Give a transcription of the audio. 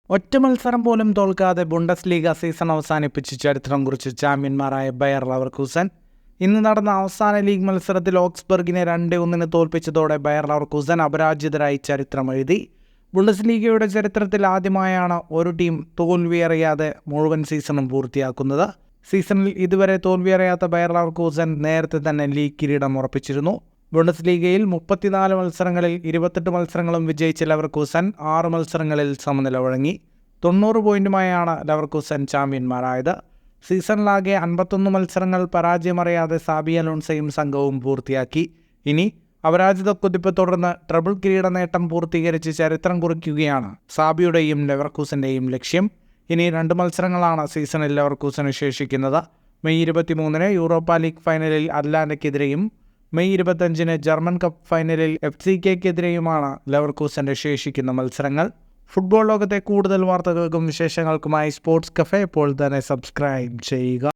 ഒറ്റ മത്സരം പോലും തോൽക്കാതെ ബുണ്ടസ് ലീഗ സീസൺ അവസാനിപ്പിച്ച് ചരിത്രം കുറിച്ച് ചാമ്പ്യന്മാരായ ബയർ ലെവർകൂസൻ ഇന്ന് നടന്ന അവസാന ലീഗ് മത്സരത്തിൽ ഓക്സ്ബർഗിനെ 2-1 തോൽപ്പിച്ചതോടെ ബയർ ലെവർകൂസൻ അപരാജിതരായി ചരിത്രം എഴുതി. ബുണ്ടസ് ലീഗയുടെ ചരിത്രത്തിൽ ആദ്യമായാണ് ഒരു ടീം തോൽവിയറിയാതെ മുഴുവൻ സീസണും പൂർത്തിയാക്കുന്നത്. സീസണിൽ ഇതുവരെ തോൽവിയറിയാത്ത ബയർ ലെവർകൂസൻ നേരത്തെ തന്നെ ലീഗ് കിരീടം ഉറപ്പിച്ചിരുന്നു. ബുണ്ടസ് ലീഗയിൽ 34 മത്സരങ്ങളിൽ 28 മത്സരങ്ങളും വിജയിച്ച ലെവർകൂസൻ 6 മത്സരങ്ങളിൽ സമനില വഴങ്ങി. 90 പോയിന്റുമായാണ് ലെവർകൂസൻ ചാമ്പ്യന്മാരായത്. സീസണിലാകെ 51 മത്സരങ്ങൾ പരാജയമറിയാതെ സാബി അലോൺസയും സംഘവും പൂർത്തിയാക്കി. ഇനി അപരാജിത കുതിപ്പ് തുടർന്ന് ട്രിപ്പിൾ കിരീട നേട്ടം പൂർത്തീകരിച്ച് ചരിത്രം കുറിക്കുകയാണ് സാബിയുടെയും ലെവർകൂസൻ്റെയും ലക്ഷ്യം. ഇനി 2 മത്സരങ്ങളാണ് സീസണിൽ ലെവർകൂസന് ശേഷിക്കുന്നത്. മെയ് 23 യൂറോപ്പ ലീഗ് ഫൈനലിൽ അറ്റ്ലാന്റയ്ക്കെതിരെയും മെയ് 25 ജർമ്മൻ കപ്പ് ഫൈനലിൽ FCKക്കെതിരെയുമാണ് ലെവർകൂസന്റെ ശേഷിക്കുന്ന മത്സരങ്ങൾ. ഫുട്ബോൾ ലോകത്തെ കൂടുതൽ വാർത്തകൾക്കും വിശേഷങ്ങൾക്കുമായി സ്പോർട്സ് കഫേ ഇപ്പോൾ തന്നെ സബ്സ്ക്രൈബ് ചെയ്യുക.